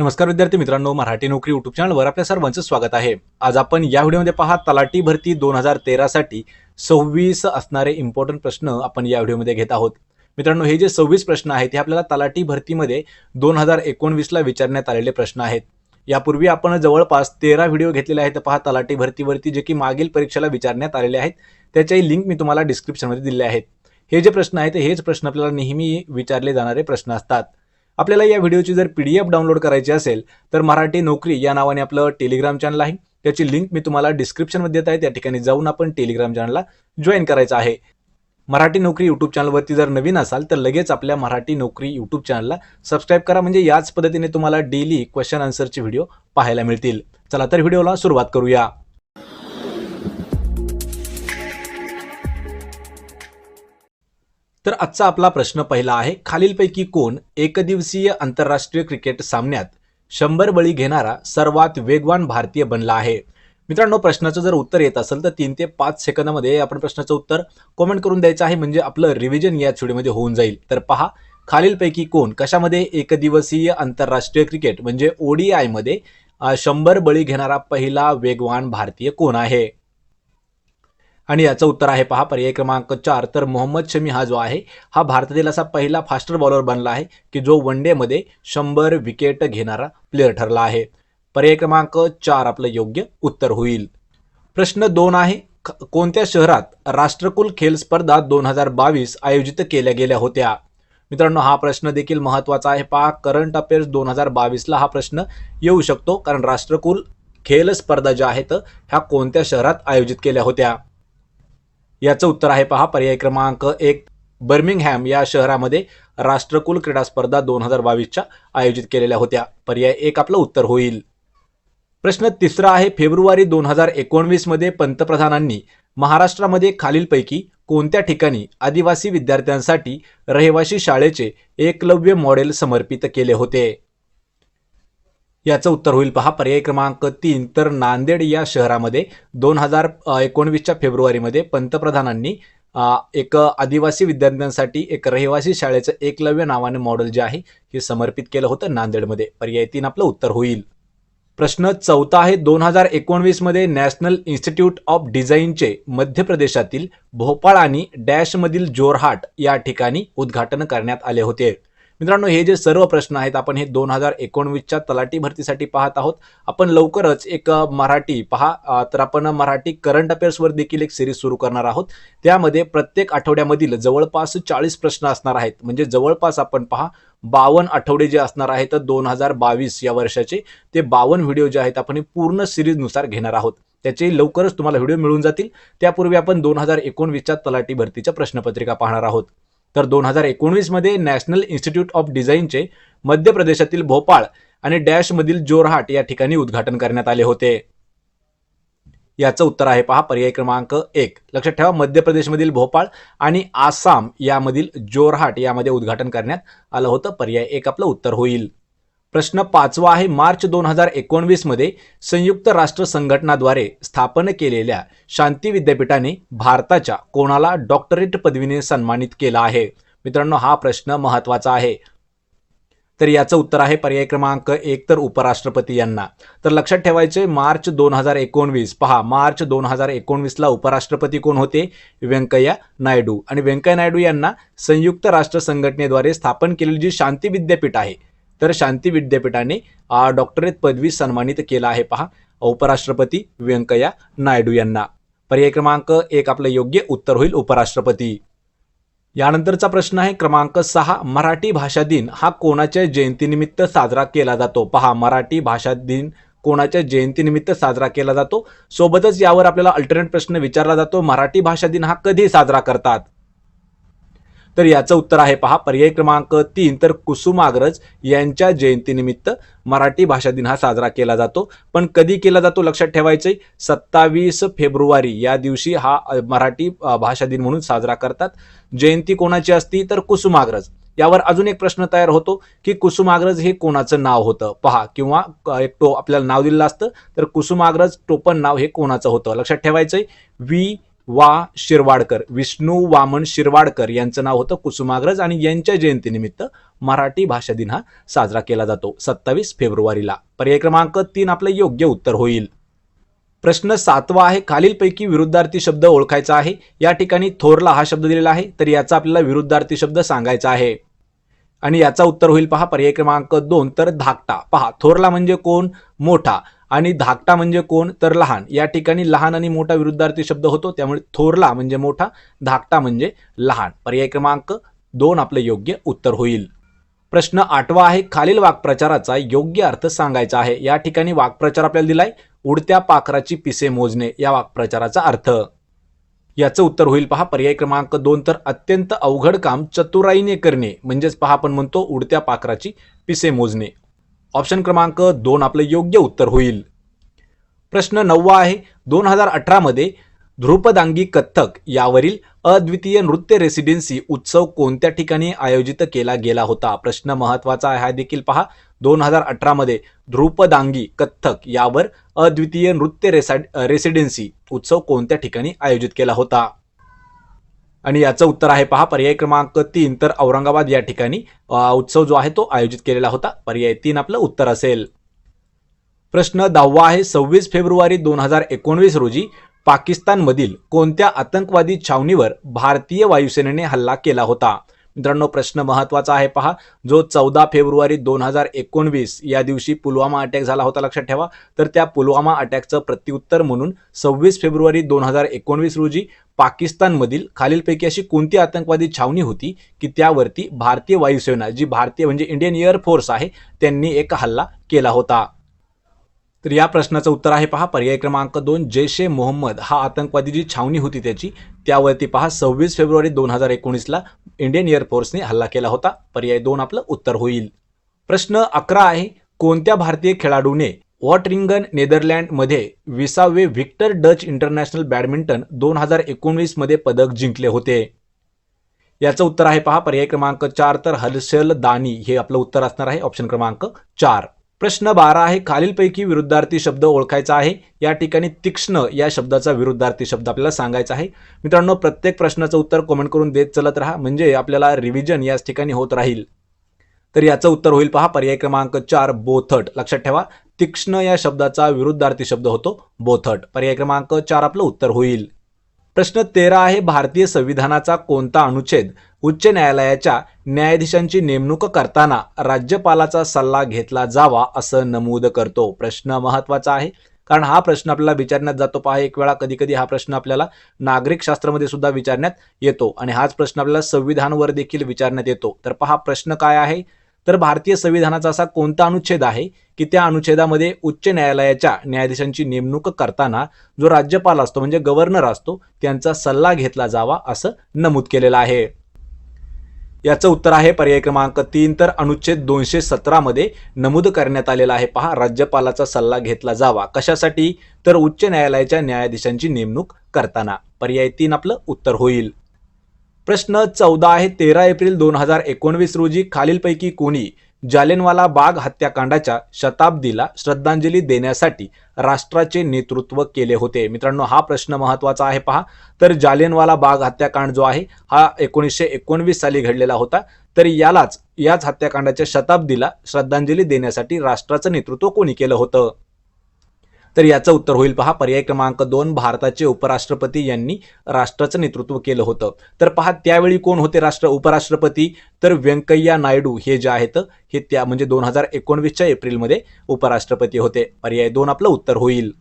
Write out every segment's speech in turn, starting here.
नमस्कार विद्यार्थी मित्रांनो, मराठी नोकरी यूट्यूब चॅनलवर आपल्या सर्वांचं स्वागत आहे। आज आपण या व्हिडिओमध्ये पहा तलाठी भरती 2013 साठी 26 असणारे इम्पॉर्टंट प्रश्न आपण या व्हिडिओमध्ये घेत आहोत। मित्रांनो, हे जे 26 प्रश्न आहेत हे आपल्याला तलाठी भरतीमध्ये 2019 ला विचारण्यात आलेले प्रश्न आहेत। यापूर्वी आपण जवळपास 13 व्हिडिओ घेतलेले आहेत पहा तलाठी भरतीवरती, जे की मागील परीक्षेला विचारण्यात आलेले आहेत। त्याची लिंक मी तुम्हाला डिस्क्रिप्शनमध्ये दिलेली आहे। हे जे प्रश्न आहेत हेच प्रश्न आपल्याला नेहमी विचारले जाणारे प्रश्न असतात। आपल्याला या व्हिडिओची जर पीडीएफ डाउनलोड करायची असेल तर मराठी नोकरी या नावाने आपलं टेलिग्राम चॅनल आहे, त्याची लिंक मी तुम्हाला डिस्क्रिप्शनमध्ये देत आहे। त्या ठिकाणी जाऊन आपण टेलिग्राम चॅनलला जॉईन करायचं आहे। मराठी नोकरी यूट्यूब चॅनलवरती जर नवीन असाल तर लगेच आपल्या मराठी नोकरी यूट्यूब चॅनलला सबस्क्राइब करा, म्हणजे याच पद्धतीने तुम्हाला डेली क्वेश्चन आन्सरचे व्हिडिओ पाहायला मिळतील। चला तर व्हिडिओला सुरुवात करूया। तर आजचा आपला प्रश्न पहिला आहे, खालीलपैकी कोण एकदिवसीय आंतरराष्ट्रीय क्रिकेट सामन्यात 100 बळी घेणारा सर्वात वेगवान भारतीय बनला आहे? मित्रांनो, प्रश्नाचं जर उत्तर येत असेल तर 3 ते 5 सेकंदामध्ये आपण प्रश्नाचं उत्तर कमेंट करून द्यायचं आहे, म्हणजे आपलं रिव्हिजन या व्हिडिओमध्ये होऊन जाईल। तर पहा, खालीलपैकी कोण कशामध्ये एकदिवसीय आंतरराष्ट्रीय क्रिकेट म्हणजे ओडीआय मध्ये 100 बळी घेणारा पहिला वेगवान भारतीय कोण आहे? आणि याचं उत्तर आहे पहा पर्याय क्रमांक 4, तर मोहम्मद शमी हा जो आहे हा भारतातील असा पहिला फास्टर बॉलर बनला आहे की जो वन डे मध्ये 100 विकेट घेणारा प्लेयर ठरला आहे। पर्याय क्रमांक 4 आपलं योग्य उत्तर होईल। प्रश्न 2 आहे, कोणत्या शहरात राष्ट्रकुल खेल स्पर्धा 2022 आयोजित केल्या गेल्या होत्या? मित्रांनो, हा प्रश्न देखील महत्त्वाचा आहे। पहा, करंट अफेअर्स 2022 ला हा प्रश्न येऊ शकतो, कारण राष्ट्रकुल खेल स्पर्धा ज्या आहेत ह्या कोणत्या शहरात आयोजित केल्या होत्या? याचं उत्तर आहे पहा पर्याय क्रमांक 1, बर्मिंगहॅम या शहरामध्ये राष्ट्रकुल क्रीडा स्पर्धा 2022च्या आयोजित केलेल्या होत्या। पर्याय 1 आपलं उत्तर होईल। प्रश्न 3 आहे, फेब्रुवारी 2019 मध्ये पंतप्रधानांनी महाराष्ट्रामध्ये खालीलपैकी कोणत्या ठिकाणी आदिवासी विद्यार्थ्यांसाठी रहिवासी शाळेचे एकलव्य मॉडेल समर्पित केले होते? याचं उत्तर होईल पहा पर्याय क्रमांक 3, तर नांदेड या शहरामध्ये 2019च्या फेब्रुवारीमध्ये पंतप्रधानांनी एक आदिवासी विद्यार्थ्यांसाठी एक रहिवासी शाळेचं एकलव्य नावाने मॉडेल जे आहे हे समर्पित केलं होतं नांदेडमध्ये। पर्याय 3 आपलं उत्तर होईल। प्रश्न 4 आहे, 2019 मध्ये नॅशनल इन्स्टिट्यूट ऑफ डिझाईनचे मध्य प्रदेशातील भोपाळ आणि डॅशमधील जोरहाट या ठिकाणी उद्घाटन करण्यात आले होते। मित्रांनो, हे जे सर्व प्रश्न आहेत आपण हे 2019च्या तलाठी भरतीसाठी पाहत आहोत। आपण लवकरच एक मराठी तर आपण मराठी करंट अफेअर्स वर देखील एक सिरीज सुरू करणार आहोत। त्यामध्ये प्रत्येक आठवड्यामधील जवळपास 40 प्रश्न असणार आहेत, म्हणजे जवळपास आपण 52 आठवडे जे असणार आहेत 2022 या वर्षाचे, ते 52 व्हिडिओ जे आहेत आपण पूर्ण सिरीज नुसार घेणार आहोत। त्याचे लवकरच तुम्हाला व्हिडिओ मिळून जातील। त्यापूर्वी आपण 2019च्या तलाठी भरतीच्या प्रश्नपत्रिका पाहणार आहोत। तर 2019 मध्ये नॅशनल इन्स्टिट्यूट ऑफ डिझाईनचे मध्य प्रदेशातील भोपाळ आणि डॅशमधील जोरहाट या ठिकाणी उद्घाटन करण्यात आले होते। याचं उत्तर आहे पहा पर्याय क्रमांक 1। लक्षात ठेवा, मध्य प्रदेशमधील भोपाळ आणि आसाम यामधील जोरहाट यामध्ये उद्घाटन करण्यात आलं होतं। पर्याय 1 आपलं उत्तर होईल। प्रश्न 5 आहे, मार्च 2019 मध्ये संयुक्त राष्ट्र संघटनाद्वारे स्थापन केलेल्या शांती विद्यापीठाने भारताच्या कोणाला डॉक्टरेट पदवीने सन्मानित केलं आहे? मित्रांनो, हा प्रश्न महत्त्वाचा आहे। तर याचं उत्तर आहे पर्याय क्रमांक 1, तर उपराष्ट्रपती यांना। तर लक्षात ठेवायचे, मार्च 2019 पहा, मार्च 2019 ला उपराष्ट्रपती कोण होते? व्यंकय्या नायडू। आणि व्यंकय्या नायडू यांना संयुक्त राष्ट्र संघटनेद्वारे स्थापन केलेली जी शांती विद्यापीठ आहे, तर शांती विद्यापीठाने डॉक्टरेट पदवी सन्मानित केला आहे पहा उपराष्ट्रपती व्यंकय्या नायडू यांना। पर्याय क्रमांक 1 आपलं योग्य उत्तर होईल, उपराष्ट्रपती। यानंतरचा प्रश्न आहे क्रमांक 6, मराठी भाषा दिन हा कोणाच्या जयंतीनिमित्त साजरा केला जातो? पहा, मराठी भाषा दिन कोणाच्या जयंतीनिमित्त साजरा केला जातो? सोबतच यावर आपल्याला अल्टरनेट प्रश्न विचारला जातो, मराठी भाषा दिन हा कधी साजरा करतात? तर याचं उत्तर आहे पहा पर्याय क्रमांक 3, तर कुसुमाग्रज यांच्या जयंतीनिमित्त मराठी भाषा दिन हा साजरा केला जातो। पण कधी केला जातो लक्षात ठेवायचे, 27 फेब्रुवारी या दिवशी हा मराठी भाषा दिन म्हणून साजरा करतात। जयंती कोणाची असती? तर कुसुमाग्रज। यावर अजून एक प्रश्न तयार होतो की कुसुमाग्रज हे कोणाचं नाव होतं? पहा, किंवा एक आपल्याला नाव दिलेलं असतं, तर कुसुमाग्रज टोपण नाव हे कोणाचं होतं? लक्षात ठेवायचंय, शिरवाडकर, विष्णू वामन शिरवाडकर यांचं नाव होतं कुसुमाग्रज आणि यांच्या जयंतीनिमित्त मराठी भाषा दिन हा साजरा केला जातो 27 फेब्रुवारीला. पर्याय क्रमांक 3 आपलं योग्य उत्तर होईल. प्रश्न 7वा आहे, खालीलपैकी विरुद्धार्थी शब्द ओळखायचा आहे. या ठिकाणी थोरला हा शब्द दिलेला आहे, तर याचा आपल्याला विरुद्धार्थी शब्द सांगायचा आहे आणि याचा उत्तर होईल पहा पर्याय क्रमांक 2 तर धाकटा. पहा, थोरला म्हणजे कोण? मोठा, आणि धाकटा म्हणजे कोण? तर लहान. या ठिकाणी लहान आणि मोठा विरुद्धार्थी शब्द होतो, त्यामुळे थोरला म्हणजे मोठा, धाकटा म्हणजे लहान. पर्याय क्रमांक 2 आपलं योग्य उत्तर होईल. प्रश्न 8वा आहे, खालील वाक्प्रचाराचा योग्य अर्थ सांगायचा आहे. या ठिकाणी वाक्प्रचार आपल्याला दिलाय, उडत्या पाखराची पिसे मोजणे या वाक्प्रचाराचा अर्थ. याचं उत्तर होईल पहा पर्याय क्रमांक 2 तर अत्यंत अवघड काम चतुराईने करणे, म्हणजेच पहा आपण म्हणतो उडत्या पाखराची पिसे मोजणे. ऑप्शन क्रमांक 2 आपलं योग्य उत्तर होईल. प्रश्न 9वा आहे, 2018 मध्ये ध्रुपदांगी कथ्थक यावरील अद्वितीय नृत्य रेसिडेन्सी उत्सव कोणत्या ठिकाणी आयोजित केला गेला होता? प्रश्न महत्वाचा आहे हा देखील पहा. 2018 मध्ये ध्रुपदांगी कथ्थक यावर अद्वितीय नृत्य रेसिडेन्सी उत्सव कोणत्या ठिकाणी आयोजित केला होता? आणि याचं उत्तर आहे पहा पर्याय क्रमांक 3 तर औरंगाबाद या ठिकाणी उत्सव जो आहे तो आयोजित केलेला होता. पर्याय 3 आपलं उत्तर असेल. प्रश्न 10वा आहे, 26 फेब्रुवारी 2019 रोजी पाकिस्तानमधील कोणत्या आतंकवादी छावणीवर भारतीय वायुसेनेने हल्ला केला होता? मित्रांनो, प्रश्न महत्वाचा आहे पहा. जो 14 फेब्रुवारी 2019 या दिवशी पुलवामा अटॅक झाला होता, लक्षात ठेवा. तर त्या पुलवामा अटॅकचं प्रत्युत्तर म्हणून 26 फेब्रुवारी 2019 रोजी पाकिस्तानमधील खालीलपैकी अशी कोणती आतंकवादी छावणी होती की त्यावरती भारतीय वायुसेना, जी भारतीय म्हणजे इंडियन एअर फोर्स आहे, त्यांनी एक हल्ला केला होता? तर या प्रश्नाचं उत्तर आहे पहा पर्याय क्रमांक 2 जैश ए मोहम्मद हा आतंकवादी जी छावणी होती त्याची, त्यावरती पहा 26 फेब्रुवारी 2019ला इंडियन एअर फोर्सने हल्ला केला होता. पर्याय 2 आपलं उत्तर होईल. प्रश्न 11 आहे, कोणत्या भारतीय खेळाडूने वॉटरिंगन नेदरलँडमध्ये 20वे व्हिक्टर डच इंटरनॅशनल बॅडमिंटन 2019 मध्ये पदक जिंकले होते? याचं उत्तर आहे पहा पर्याय क्रमांक 4 तर हर्षल दानी हे आपलं उत्तर असणार आहे. ऑप्शन क्रमांक 4. प्रश्न 12 आहे, खालीलपैकी विरुद्धार्थी शब्द ओळखायचा आहे. या ठिकाणी तीक्ष्ण या शब्दाचा विरुद्धार्थी शब्द आपल्याला सांगायचा आहे. मित्रांनो, प्रत्येक प्रश्नाचं उत्तर कमेंट करून देत चलत राहा, म्हणजे आपल्याला रिव्हिजन याच ठिकाणी होत राहील. तर याचं उत्तर होईल पहा पर्याय क्रमांक 4 बोथट. लक्षात ठेवा, तीक्ष्ण या शब्दाचा विरुद्धार्थी शब्द होतो बोथट. पर्याय क्रमांक 4 आपलं उत्तर होईल. प्रश्न 13 आहे, भारतीय संविधानाचा कोणता अनुच्छेद उच्च न्यायालयाच्या न्यायाधीशांची नेमणूक करताना राज्यपालाचा सल्ला घेतला जावा असं नमूद करतो? प्रश्न महत्वाचा आहे, कारण हा प्रश्न आपल्याला विचारण्यात जातो पहा. एक वेळा कधी कधी हा प्रश्न आपल्याला नागरिक शास्त्रामध्ये सुद्धा विचारण्यात येतो आणि हाच प्रश्न आपल्याला संविधानावर देखील विचारण्यात येतो. तर पहा प्रश्न काय आहे, तर भारतीय संविधानाचा असा कोणता अनुच्छेद आहे की त्या अनुच्छेदामध्ये उच्च न्यायालयाच्या न्यायाधीशांची नेमणूक करताना जो राज्यपाल असतो म्हणजे गव्हर्नर असतो त्यांचा सल्ला घेतला जावा असं नमूद केलेलं आहे? याचं उत्तर आहे पर्याय क्रमांक 3 तर अनुच्छेद 217 मध्ये नमूद करण्यात आलेला आहे पहा, राज्यपालाचा सल्ला घेतला जावा. कशासाठी? तर उच्च न्यायालयाच्या न्यायाधीशांची नेमणूक करताना. पर्याय 3 आपलं उत्तर होईल. प्रश्न 14 आहे, 13 एप्रिल 2019 रोजी खालीलपैकी कोणी जालियनवाला बाग हत्याकांडाच्या शताब्दीला श्रद्धांजली देण्यासाठी राष्ट्राचे नेतृत्व केले होते? मित्रांनो, हा प्रश्न महत्वाचा आहे पहा. तर जालियनवाला बाग हत्याकांड जो आहे हा 1919 साली घडलेला होता. तर याच हत्याकांडाच्या शताब्दीला श्रद्धांजली देण्यासाठी राष्ट्राचं नेतृत्व कोणी केलं होतं? तर याचं उत्तर होईल पहा पर्याय क्रमांक 2 भारताचे उपराष्ट्रपती यांनी राष्ट्राचं नेतृत्व केलं होतं. तर पहा त्यावेळी कोण होते उपराष्ट्रपती? तर व्यंकय्या नायडू हे जे आहेत हे त्या म्हणजे 2019च्या एप्रिलमध्ये उपराष्ट्रपती होते. पर्याय 2 आपलं उत्तर होईल.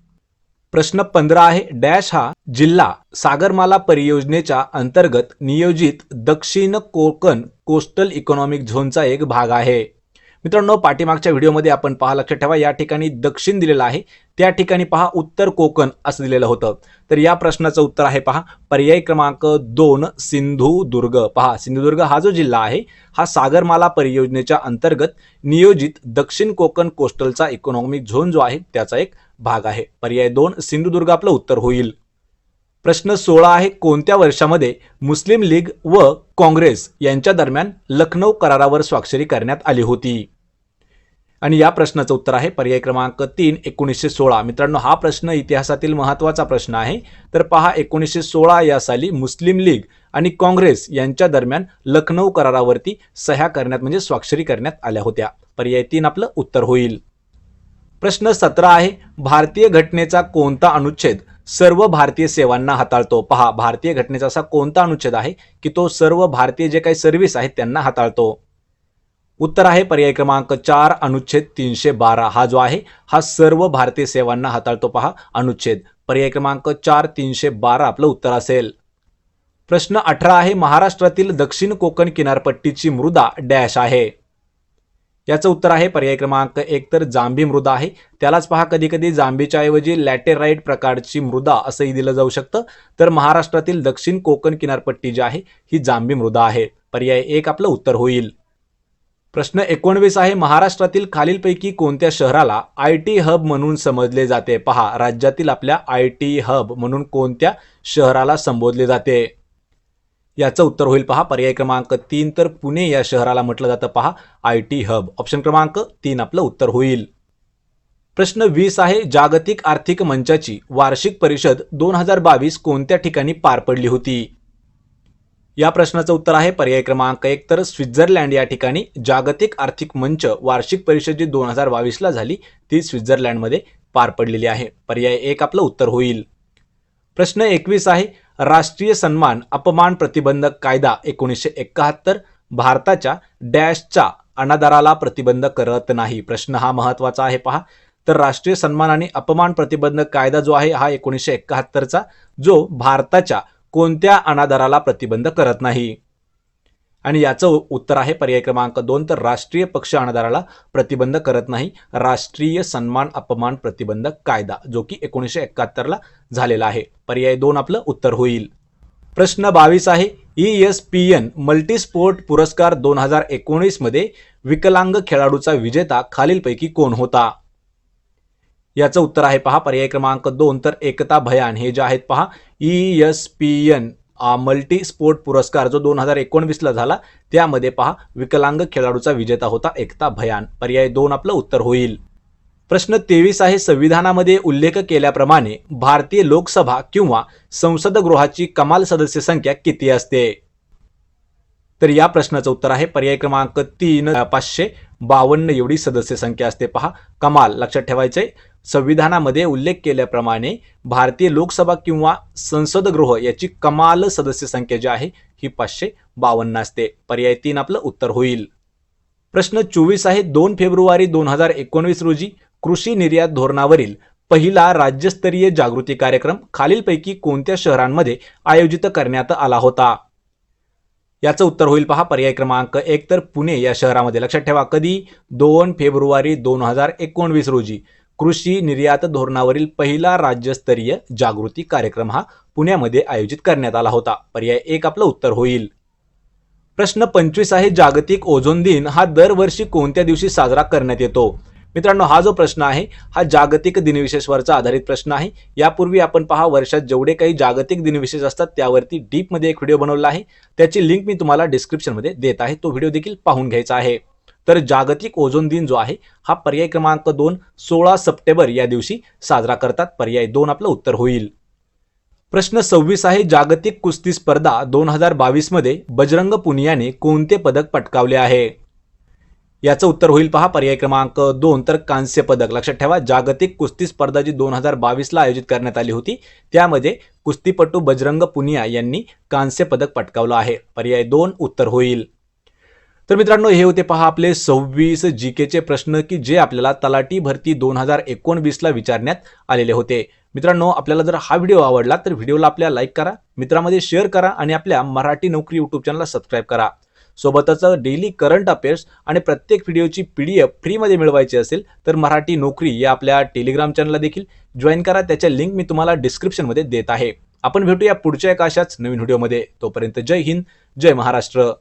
प्रश्न 15 आहे, डॅश हा जिल्हा सागरमाला परियोजनेच्या अंतर्गत नियोजित दक्षिण कोकण कोस्टल इकॉनॉमिक झोनचा एक भाग आहे? मित्रांनो, पाठीमागच्या व्हिडिओमध्ये आपण पहा, लक्षात ठेवा या ठिकाणी दक्षिण दिलेला आहे, त्या ठिकाणी पहा उत्तर कोकण असं दिलेलं होतं. तर या प्रश्नाचं उत्तर आहे पहा पर्याय क्रमांक 2 सिंधुदुर्ग. पहा, सिंधुदुर्ग हा जो जिल्हा आहे हा सागरमाला परियोजनेच्या अंतर्गत नियोजित दक्षिण कोकण कोस्टलचा इकॉनॉमिक झोन जो आहे त्याचा एक भाग आहे. पर्याय 2 सिंधुदुर्ग आपलं उत्तर होईल. प्रश्न 16 आहे, कोणत्या वर्षामध्ये मुस्लिम लीग व काँग्रेस यांच्या दरम्यान लखनौ करारावर स्वाक्षरी करण्यात आली होती? आणि या प्रश्नाचं उत्तर आहे पर्याय क्रमांक 3 1916. मित्रांनो हा प्रश्न इतिहासातील महत्त्वाचा प्रश्न आहे. तर पहा 1916 या साली मुस्लिम लीग आणि काँग्रेस यांच्या दरम्यान लखनौ करारावरती सह्या करण्यात म्हणजे स्वाक्षरी करण्यात आल्या होत्या. पर्याय 3 आपलं उत्तर होईल. प्रश्न 17 आहे भारतीय घटनेचा कोणता अनुच्छेद सर्व भारतीय सेवांना हाताळतो. पहा भारतीय घटनेचा असा कोणता अनुच्छेद आहे की तो सर्व भारतीय जे काही सर्व्हिस आहेत त्यांना हाताळतो. उत्तर आहे पर्याय क्रमांक 4 अनुच्छेद 312. हा जो आहे हा सर्व भारतीय सेवांना हाताळतो पहा अनुच्छेद. पर्याय क्रमांक 4 312 आपलं उत्तर असेल. प्रश्न 18 आहे महाराष्ट्रातील दक्षिण कोकण किनारपट्टीची मृदा डॅश आहे. याचं उत्तर आहे पर्याय क्रमांक 1 तर जांभी मृदा आहे. त्यालाच पहा कधी कधी जांभीच्या ऐवजी लॅटेराइट प्रकारची मृदा असंही दिलं जाऊ शकतं. तर महाराष्ट्रातील दक्षिण कोकण किनारपट्टी जी आहे ही जांभी मृदा आहे. पर्याय 1 आपलं उत्तर होईल. प्रश्न 19 आहे महाराष्ट्रातील खालीलपैकी कोणत्या शहराला IT हब म्हणून समजले जाते. पहा राज्यातील आपल्या IT हब म्हणून कोणत्या शहराला संबोधले जाते. याचं उत्तर होईल पहा पर्याय क्रमांक 3 तर पुणे या शहराला म्हटलं जातं पहा IT हब. ऑप्शन क्रमांक 3 आपलं उत्तर होईल. प्रश्न 20 आहे जागतिक आर्थिक मंचाची वार्षिक परिषद 2022 कोणत्या ठिकाणी पार पडली होती. या प्रश्नाचं उत्तर आहे पर्याय क्रमांक 1 तर स्वित्झर्लंड या ठिकाणी जागतिक आर्थिक मंच वार्षिक परिषद जी 2022 ला झाली ती स्वित्झर्लंडमध्ये पार पडलेली आहे. पर्याय 1 आपलं उत्तर होईल. प्रश्न 21 आहे राष्ट्रीय सन्मान अपमान प्रतिबंधक कायदा 1971 भारताच्या डॅशच्या अनादराला प्रतिबंध करत नाही. प्रश्न हा महत्त्वाचा आहे पहा. तर राष्ट्रीय सन्मान आणि अपमान प्रतिबंधक कायदा जो आहे हा 1971चा जो भारताच्या कोणत्या अनादराला प्रतिबंध करत नाही. आणि याचं उत्तर आहे पर्याय क्रमांक 2 तर राष्ट्रीय पक्ष अनादराला प्रतिबंध करत नाही. राष्ट्रीय सन्मान अपमान प्रतिबंधक कायदा जो की 1971 ला झालेला आहे. पर्याय 2 आपलं उत्तर होईल. प्रश्न 22 आहे ESPN मल्टीस्पोर्ट पुरस्कार 2019 मध्ये विकलांग खेळाडूचा विजेता खालीलपैकी कोण होता. याचं उत्तर आहे पहा पर्याय क्रमांक 2 तर एकता भयान हे जे आहेत पहा ESPN मल्टी स्पोर्ट पुरस्कार जो 2019 ला झाला त्यामध्ये पहा विकलांग खेळाडूचा विजेता होता एकता भयान. पर्याय 2 आपलं उत्तर होईल. प्रश्न 23 आहे संविधानामध्ये उल्लेख केल्याप्रमाणे भारतीय लोकसभा किंवा संसदगृहाची कमाल सदस्य संख्या किती असते. तर या प्रश्नाचं उत्तर आहे पर्याय क्रमांक 3 552 एवढी सदस्य संख्या असते पहा. कमाल लक्षात ठेवायचंय संविधानामध्ये उल्लेख केल्याप्रमाणे भारतीय लोकसभा किंवा संसदगृह याची कमाल सदस्य संख्या जी आहे ही 552 असते. पर्याय 3 आपलं उत्तर होईल. प्रश्न 24 आहे 2 फेब्रुवारी 2019 रोजी कृषी निर्यात धोरणावरील पहिला राज्यस्तरीय जागृती कार्यक्रम खालीलपैकी कोणत्या शहरांमध्ये आयोजित करण्यात आला होता. याचं उत्तर होईल पहा पर्याय क्रमांक 1 तर पुणे या शहरामध्ये. लक्षात ठेवा कधी 2 फेब्रुवारी 2019 रोजी कृषी निर्यात धोरणावरील पहिला राज्यस्तरीय जागृती कार्यक्रम हा पुण्यामध्ये आयोजित करण्यात आला होता. पर्याय 1 आपलं उत्तर होईल. प्रश्न 25 आहे जागतिक ओझोन दिन हा दरवर्षी कोणत्या दिवशी साजरा करण्यात येतो. मित्रांनो हा जो प्रश्न आहे हा जागतिक दिनविशेषवरचा आधारित प्रश्न आहे. यापूर्वी आपण पहा वर्षात जेवढे काही जागतिक दिनविशेष असतात त्यावरती डीप मध्ये एक व्हिडिओ बनवला आहे. त्याची लिंक मी तुम्हाला डिस्क्रिप्शन मध्ये देत आहे. तो व्हिडिओ देखील पाहून घ्यायचा आहे. तर जागतिक ओझोन दिन जो आहे हा पर्याय क्रमांक 2 16 सप्टेंबर या दिवशी साजरा करतात. पर्याय 2 आपलं उत्तर होईल. प्रश्न 26 आहे जागतिक कुस्ती स्पर्धा 2022 मध्ये बजरंग पुनियाने कोणते पदक पटकावले आहे. याचं उत्तर होईल पहा पर्याय क्रमांक 2 तर कांस्य पदक. लक्षात ठेवा जागतिक कुस्ती स्पर्धा जी 2022 ला आयोजित करण्यात आली होती त्यामध्ये कुस्तीपटू बजरंग पुनिया यांनी कांस्य पदक पटकावलं आहे. पर्याय 2 उत्तर होईल. तर मित्रांनो हे होते पहा आपले 26 जीकेचे प्रश्न की जे आपल्याला तलाठी भरती 2019 ला विचारण्यात आलेले होते. मित्रांनो आपल्याला जर हा व्हिडिओ आवडला तर व्हिडिओला आपल्या लाईक करा, मित्रांमध्ये शेअर करा आणि आपल्या मराठी नोकरी यूट्यूब चॅनलला सबस्क्राईब करा. सोबतच डेली करंट अफेअर्स आणि प्रत्येक व्हिडिओची PDF फ्रीमध्ये मिळवायची असेल तर मराठी नोकरी या आपल्या टेलिग्राम चॅनलला देखील जॉईन करा. त्याच्या लिंक मी तुम्हाला डिस्क्रिप्शनमध्ये देत आहे. आपण भेटूया पुढच्या एका अशाच नवीन व्हिडिओमध्ये. तोपर्यंत जय हिंद, जय महाराष्ट्र.